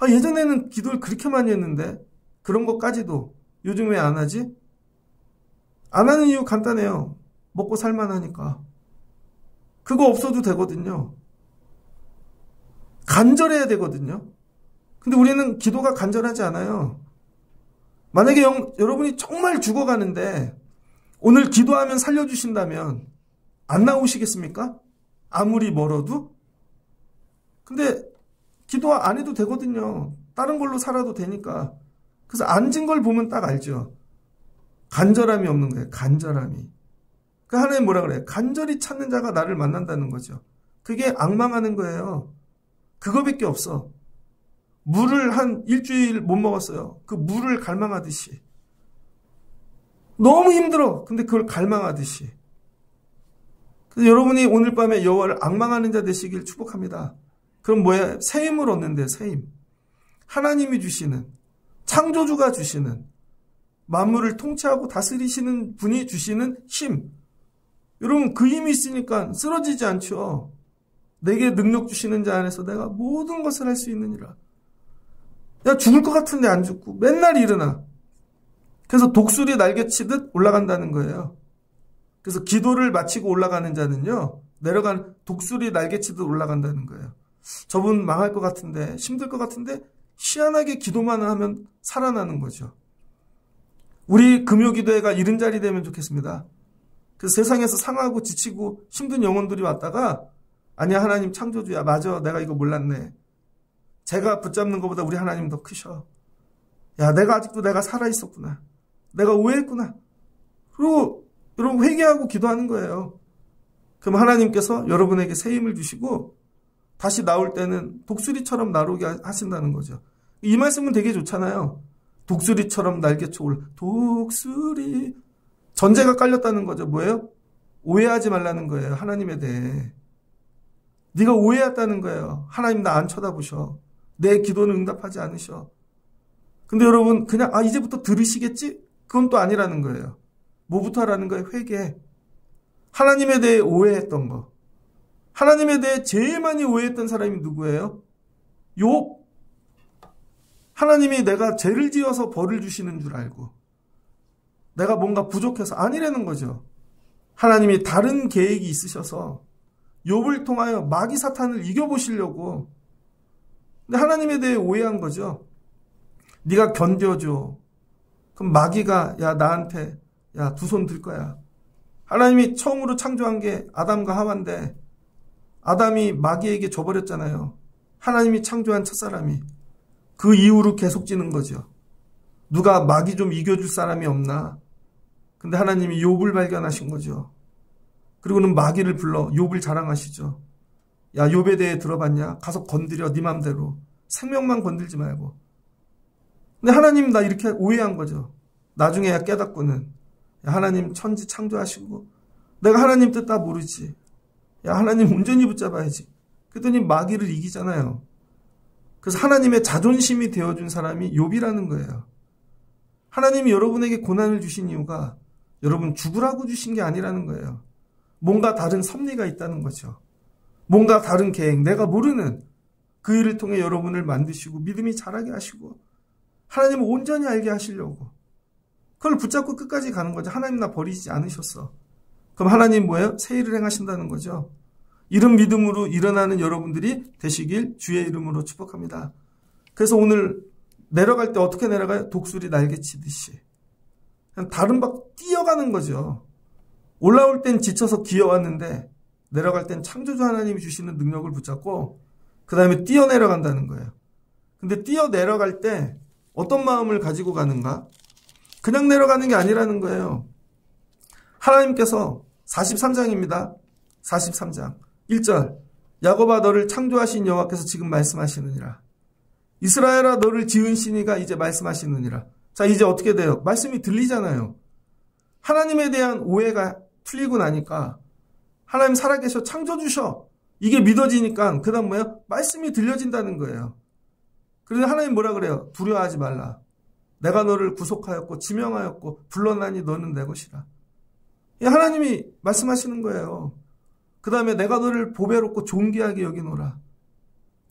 예전에는 기도를 그렇게 많이 했는데 그런 것까지도 요즘 왜 안 하지? 안 하는 이유 간단해요. 먹고 살만하니까. 그거 없어도 되거든요. 간절해야 되거든요. 근데 우리는 기도가 간절하지 않아요. 만약에 여러분이 정말 죽어가는데 오늘 기도하면 살려주신다면 안 나오시겠습니까? 아무리 멀어도? 근데 기도 안 해도 되거든요. 다른 걸로 살아도 되니까. 그래서 앉은 걸 보면 딱 알죠. 간절함이 없는 거예요. 간절함이. 그 하나님 뭐라 그래요? 간절히 찾는 자가 나를 만난다는 거죠. 그게 앙망하는 거예요. 그거밖에 없어. 물을 한 일주일 못 먹었어요. 그 물을 갈망하듯이. 너무 힘들어. 근데 그걸 갈망하듯이. 그래서 여러분이 오늘 밤에 여호와를 앙망하는 자 되시길 축복합니다. 그럼 뭐야? 새 힘을 얻는데, 새 힘. 하나님이 주시는, 창조주가 주시는, 만물을 통치하고 다스리시는 분이 주시는 힘. 여러분, 그 힘이 있으니까 쓰러지지 않죠. 내게 능력 주시는 자 안에서 내가 모든 것을 할 수 있느니라. 야, 죽을 것 같은데 안 죽고 맨날 일어나. 그래서 독수리 날개치듯 올라간다는 거예요. 그래서 기도를 마치고 올라가는 자는요, 내려간 독수리 날개치듯 올라간다는 거예요. 저분 망할 것 같은데, 힘들 것 같은데 희한하게 기도만 하면 살아나는 거죠. 우리 금요기도회가 이른 자리 되면 좋겠습니다. 그래서 세상에서 상하고 지치고 힘든 영혼들이 왔다가 아니야, 하나님 창조주야. 맞아, 내가 이거 몰랐네. 제가 붙잡는 것보다 우리 하나님 더 크셔. 야, 내가 아직도 내가 살아있었구나. 내가 오해했구나. 그리고 여러분 회개하고 기도하는 거예요. 그럼 하나님께서 여러분에게 새 힘을 주시고 다시 나올 때는 독수리처럼 날오게 하신다는 거죠. 이 말씀은 되게 좋잖아요. 독수리처럼 날개쳐 올라. 독수리. 전제가 깔렸다는 거죠. 뭐예요? 오해하지 말라는 거예요. 하나님에 대해. 네가 오해했다는 거예요. 하나님 나 안 쳐다보셔. 내 기도는 응답하지 않으셔. 근데 여러분 그냥 이제부터 들으시겠지? 그건 또 아니라는 거예요. 뭐부터 하라는 거예요? 회개. 하나님에 대해 오해했던 거. 하나님에 대해 제일 많이 오해했던 사람이 누구예요? 욥. 하나님이 내가 죄를 지어서 벌을 주시는 줄 알고 내가 뭔가 부족해서 아니라는 거죠. 하나님이 다른 계획이 있으셔서 욥을 통하여 마귀 사탄을 이겨보시려고. 근데 하나님에 대해 오해한 거죠. 네가 견뎌줘. 그럼 마귀가 야 나한테 야 두 손 들 거야. 하나님이 처음으로 창조한 게 아담과 하와인데 아담이 마귀에게 져버렸잖아요. 하나님이 창조한 첫사람이. 그 이후로 계속 지는 거죠. 누가 마귀 좀 이겨줄 사람이 없나. 근데 하나님이 욥을 발견하신 거죠. 그리고는 마귀를 불러 욥을 자랑하시죠. 야, 욥에 대해 들어봤냐? 가서 건드려 네 맘대로. 생명만 건들지 말고. 근데 하나님 나 이렇게 오해한 거죠. 나중에야 깨닫고는 야, 하나님 천지 창조하시고 내가 하나님 뜻 다 모르지. 야, 하나님 온전히 붙잡아야지. 그랬더니 마귀를 이기잖아요. 그래서 하나님의 자존심이 되어준 사람이 욥이라는 거예요. 하나님이 여러분에게 고난을 주신 이유가 여러분 죽으라고 주신 게 아니라는 거예요. 뭔가 다른 섭리가 있다는 거죠. 뭔가 다른 계획, 내가 모르는 그 일을 통해 여러분을 만드시고 믿음이 자라게 하시고 하나님을 온전히 알게 하시려고 그걸 붙잡고 끝까지 가는 거죠. 하나님 나 버리지 않으셨어. 그럼 하나님 뭐예요? 새 일을 행하신다는 거죠. 이런 믿음으로 일어나는 여러분들이 되시길 주의 이름으로 축복합니다. 그래서 오늘 내려갈 때 어떻게 내려가요? 독수리 날개치듯이. 그냥 다른 박 뛰어가는 거죠. 올라올 땐 지쳐서 기어왔는데 내려갈 땐 창조주 하나님이 주시는 능력을 붙잡고 그 다음에 뛰어 내려간다는 거예요. 근데 뛰어 내려갈 때 어떤 마음을 가지고 가는가? 그냥 내려가는 게 아니라는 거예요. 하나님께서 43장입니다. 43장 1절 야곱아 너를 창조하신 여호와께서 지금 말씀하시느니라. 이스라엘아 너를 지은 신이가 이제 말씀하시느니라. 자 이제 어떻게 돼요? 말씀이 들리잖아요. 하나님에 대한 오해가 풀리고 나니까 하나님 살아계셔 창조주셔. 이게 믿어지니까 그 다음 뭐예요? 말씀이 들려진다는 거예요. 그래서 하나님 뭐라 그래요? 두려워하지 말라. 내가 너를 구속하였고 지명하였고 불러나니 너는 내 것이라. 하나님이 말씀하시는 거예요. 그 다음에 내가 너를 보배롭고 존귀하게 여기노라.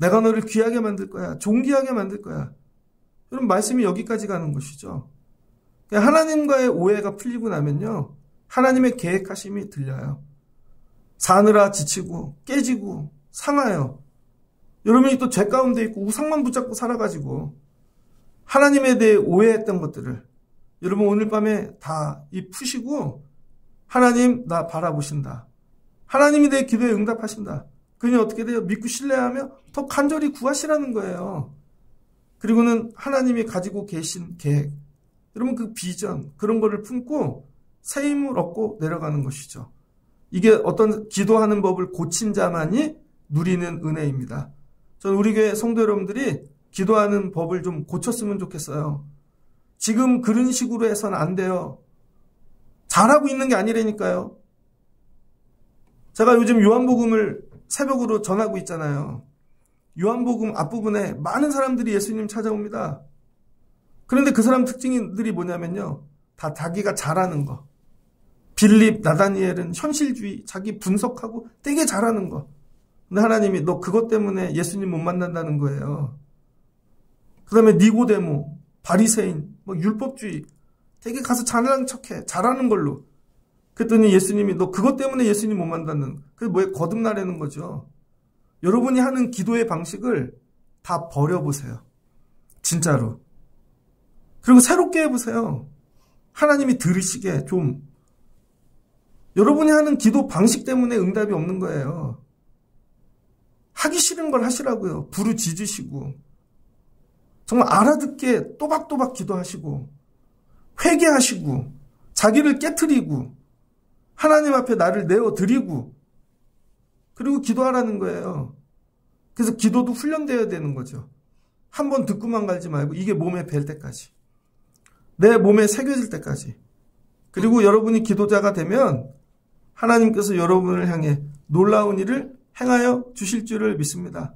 내가 너를 귀하게 만들 거야. 존귀하게 만들 거야. 여러분, 말씀이 여기까지 가는 것이죠. 하나님과의 오해가 풀리고 나면요, 하나님의 계획하심이 들려요. 사느라 지치고 깨지고 상하여 여러분이 또 죄 가운데 있고 우상만 붙잡고 살아가지고 하나님에 대해 오해했던 것들을 여러분 오늘 밤에 다 푸시고 하나님 나 바라보신다. 하나님이 내 기도에 응답하신다. 그러니 어떻게 돼요? 믿고 신뢰하며 더 간절히 구하시라는 거예요. 그리고는 하나님이 가지고 계신 계획, 여러분 그 비전, 그런 거를 품고 새 힘을 얻고 내려가는 것이죠. 이게 어떤 기도하는 법을 고친 자만이 누리는 은혜입니다. 저는 우리 교회 성도 여러분들이 기도하는 법을 좀 고쳤으면 좋겠어요. 지금 그런 식으로 해서는 안 돼요. 잘하고 있는 게 아니라니까요. 제가 요즘 요한복음을 새벽으로 전하고 있잖아요. 요한복음 앞부분에 많은 사람들이 예수님 찾아옵니다. 그런데 그 사람 특징들이 뭐냐면요, 다 자기가 잘하는 거. 빌립, 나다니엘은 현실주의, 자기 분석하고 되게 잘하는 거. 근데 하나님이 너 그것 때문에 예수님 못 만난다는 거예요. 그 다음에 니고데모, 바리새인, 율법주의, 되게 가서 잘하는 척해. 잘하는 걸로. 그랬더니 예수님이 너 그것 때문에 예수님 못 만났는, 그게 뭐에 거듭나라는 거죠. 여러분이 하는 기도의 방식을 다 버려보세요. 진짜로. 그리고 새롭게 해보세요. 하나님이 들으시게 좀. 여러분이 하는 기도 방식 때문에 응답이 없는 거예요. 하기 싫은 걸 하시라고요. 부르짖으시고 정말 알아듣게 또박또박 기도하시고 회개하시고 자기를 깨트리고 하나님 앞에 나를 내어드리고 그리고 기도하라는 거예요. 그래서 기도도 훈련되어야 되는 거죠. 한 번 듣고만 갈지 말고 이게 몸에 뵐 때까지, 내 몸에 새겨질 때까지. 그리고 여러분이 기도자가 되면 하나님께서 여러분을 향해 놀라운 일을 행하여 주실 줄을 믿습니다.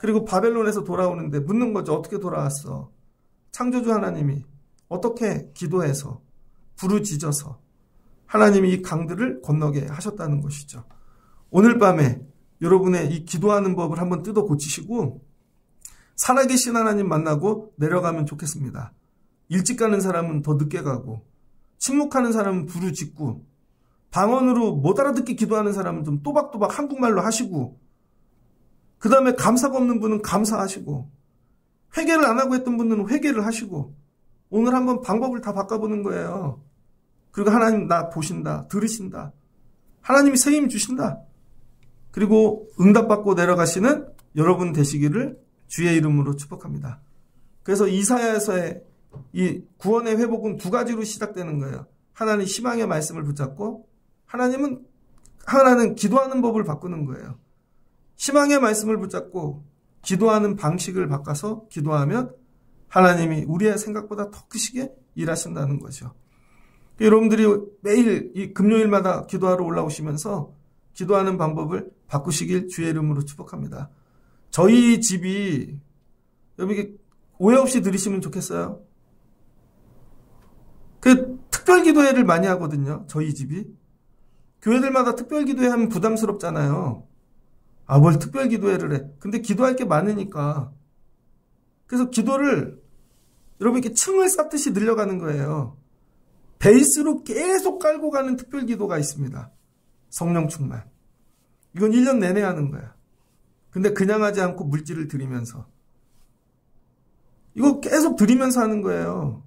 그리고 바벨론에서 돌아오는데 묻는 거죠. 어떻게 돌아왔어? 창조주 하나님이 어떻게 기도해서 부르짖어서 하나님이 이 강들을 건너게 하셨다는 것이죠. 오늘 밤에 여러분의 이 기도하는 법을 한번 뜯어 고치시고 살아계신 하나님 만나고 내려가면 좋겠습니다. 일찍 가는 사람은 더 늦게 가고, 침묵하는 사람은 부르짖고, 방언으로 못 알아듣게 기도하는 사람은 좀 또박또박 한국말로 하시고, 그 다음에 감사가 없는 분은 감사하시고, 회개를 안 하고 했던 분들은 회개를 하시고, 오늘 한번 방법을 다 바꿔보는 거예요. 그리고 하나님 나 보신다, 들으신다. 하나님이 새 힘 주신다. 그리고 응답받고 내려가시는 여러분 되시기를 주의 이름으로 축복합니다. 그래서 이사야에서의 이 구원의 회복은 두 가지로 시작되는 거예요. 하나는 희망의 말씀을 붙잡고, 하나는 기도하는 법을 바꾸는 거예요. 희망의 말씀을 붙잡고 기도하는 방식을 바꿔서 기도하면 하나님이 우리의 생각보다 더 크시게 일하신다는 거죠. 여러분들이 매일 이 금요일마다 기도하러 올라오시면서 기도하는 방법을 바꾸시길 주의 이름으로 축복합니다. 저희 집이 여러분 오해 없이 들으시면 좋겠어요. 그 특별 기도회를 많이 하거든요. 저희 집이. 교회들마다 특별 기도회 하면 부담스럽잖아요. 아, 뭘 특별 기도회를 해. 근데 기도할 게 많으니까. 그래서 기도를 여러분 이렇게 층을 쌓듯이 늘려가는 거예요. 베이스로 계속 깔고 가는 특별 기도가 있습니다. 성령 충만. 이건 1년 내내 하는 거야. 근데 그냥 하지 않고 물질을 드리면서. 이거 계속 드리면서 하는 거예요.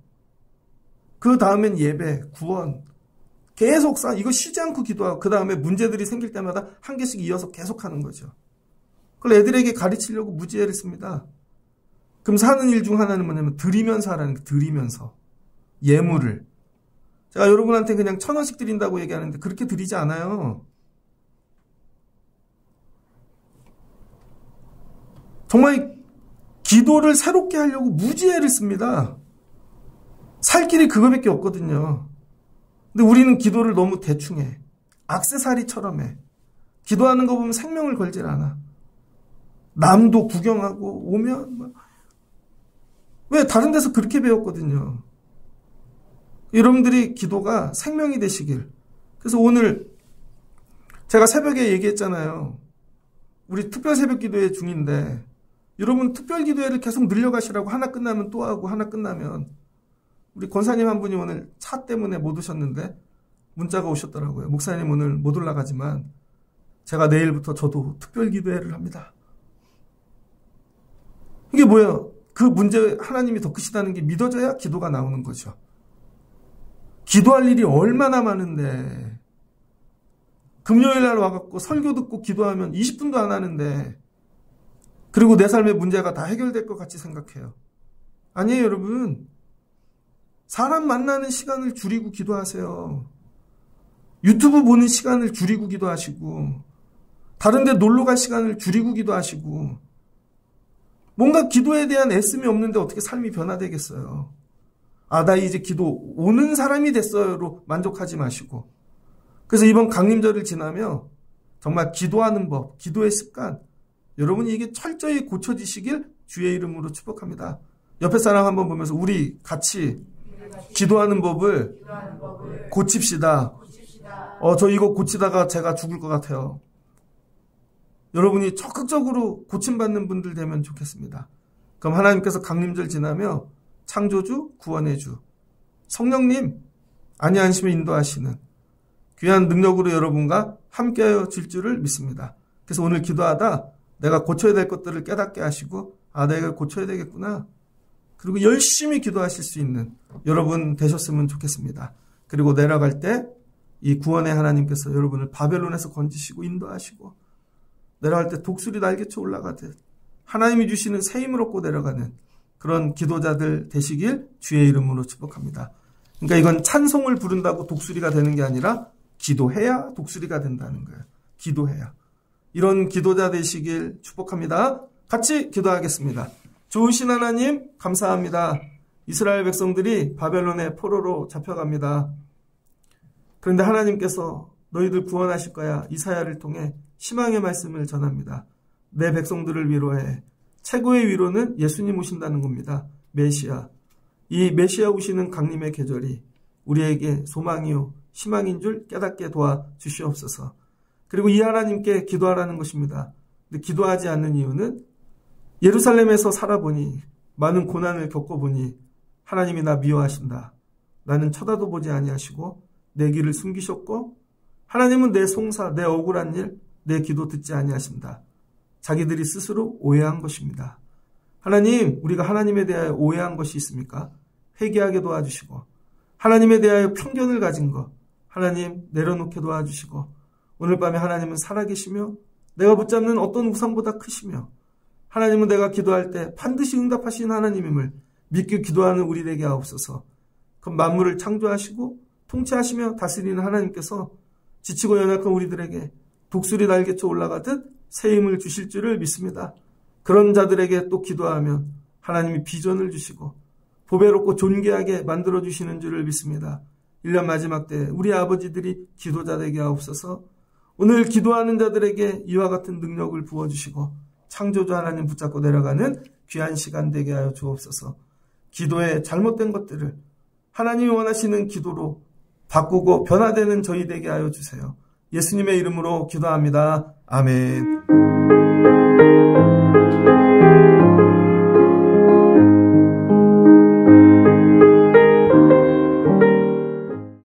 그 다음엔 예배, 구원. 계속 이거 쉬지 않고 기도하고 그 다음에 문제들이 생길 때마다 한 개씩 이어서 계속 하는 거죠. 그걸 애들에게 가르치려고 무지혜를 씁니다. 그럼 사는 일 중 하나는 뭐냐면 드리면서 하라는 게, 드리면서. 예물을. 제가 여러분한테 그냥 1,000원씩 드린다고 얘기하는데 그렇게 드리지 않아요. 정말 기도를 새롭게 하려고 무지혜를 씁니다. 살 길이 그거밖에 없거든요. 근데 우리는 기도를 너무 대충 해. 액세서리처럼 해. 기도하는 거 보면 생명을 걸질 않아. 남도 구경하고 오면 왜 다른 데서 그렇게 배웠거든요. 여러분들이 기도가 생명이 되시길. 그래서 오늘 제가 새벽에 얘기했잖아요. 우리 특별 새벽 기도회 중인데 여러분 특별기도회를 계속 늘려가시라고 하나 끝나면 또 하고 하나 끝나면 우리 권사님 한 분이 오늘 차 때문에 못 오셨는데 문자가 오셨더라고요. 목사님 오늘 못 올라가지만 제가 내일부터 저도 특별기도회를 합니다. 이게 뭐야? 그 문제 하나님이 더 크시다는 게 믿어져야 기도가 나오는 거죠. 기도할 일이 얼마나 많은데 금요일 날 와갖고 설교 듣고 기도하면 20분도 안 하는데 그리고 내 삶의 문제가 다 해결될 것 같이 생각해요. 아니에요, 여러분. 사람 만나는 시간을 줄이고 기도하세요. 유튜브 보는 시간을 줄이고 기도하시고 다른 데 놀러 갈 시간을 줄이고 기도하시고 뭔가 기도에 대한 애씀이 없는데 어떻게 삶이 변화되겠어요. 아, 나 이제 기도 오는 사람이 됐어요로 만족하지 마시고 그래서 이번 강림절을 지나며 정말 기도하는 법, 기도의 습관 여러분이 이게 철저히 고쳐지시길 주의 이름으로 축복합니다. 옆에 사람 한번 보면서 우리 같이 기도하는 법을 고칩시다. 저 이거 고치다가 제가 죽을 것 같아요. 여러분이 적극적으로 고침받는 분들 되면 좋겠습니다. 그럼 하나님께서 강림절 지나며 창조주, 구원의 주, 성령님 안위안심에 인도하시는 귀한 능력으로 여러분과 함께하여 줄 줄을 믿습니다. 그래서 오늘 기도하다 내가 고쳐야 될 것들을 깨닫게 하시고 아, 내가 고쳐야 되겠구나. 그리고 열심히 기도하실 수 있는 여러분 되셨으면 좋겠습니다. 그리고 내려갈 때 이 구원의 하나님께서 여러분을 바벨론에서 건지시고 인도하시고 내려갈 때 독수리 날개쳐 올라가듯 하나님이 주시는 새 힘을 얻고 내려가는 그런 기도자들 되시길 주의 이름으로 축복합니다. 그러니까 이건 찬송을 부른다고 독수리가 되는 게 아니라 기도해야 독수리가 된다는 거예요. 기도해야. 이런 기도자 되시길 축복합니다. 같이 기도하겠습니다. 좋으신 하나님 감사합니다. 이스라엘 백성들이 바벨론의 포로로 잡혀갑니다. 그런데 하나님께서 너희들 구원하실 거야. 이사야를 통해 희망의 말씀을 전합니다. 내 백성들을 위로해. 최고의 위로는 예수님 오신다는 겁니다. 메시아. 이 메시아 오시는 강림의 계절이 우리에게 소망이요 희망인 줄 깨닫게 도와주시옵소서. 그리고 이 하나님께 기도하라는 것입니다. 근데 기도하지 않는 이유는 예루살렘에서 살아보니 많은 고난을 겪어보니 하나님이 나 미워하신다. 나는 쳐다도 보지 아니하시고 내 길을 숨기셨고 하나님은 내 송사, 내 억울한 일, 내 기도 듣지 아니하신다. 자기들이 스스로 오해한 것입니다. 하나님, 우리가 하나님에 대하여 오해한 것이 있습니까? 회개하게 도와주시고 하나님에 대하여 편견을 가진 것 하나님 내려놓게 도와주시고 오늘 밤에 하나님은 살아계시며 내가 붙잡는 어떤 우상보다 크시며 하나님은 내가 기도할 때 반드시 응답하시는 하나님임을 믿고 기도하는 우리 되게 하옵소서. 그럼 만물을 창조하시고 통치하시며 다스리는 하나님께서 지치고 연약한 우리들에게 독수리 날개쳐 올라가듯 새 힘을 주실 줄을 믿습니다. 그런 자들에게 또 기도하면 하나님이 비전을 주시고 보배롭고 존귀하게 만들어주시는 줄을 믿습니다. 1년 마지막 때 우리 아버지들이 기도자 되게 하옵소서. 오늘 기도하는 자들에게 이와 같은 능력을 부어주시고 창조주 하나님 붙잡고 내려가는 귀한 시간 되게 하여 주옵소서. 기도의 잘못된 것들을 하나님이 원하시는 기도로 바꾸고 변화되는 저희 되게 하여 주세요. 예수님의 이름으로 기도합니다. 아멘.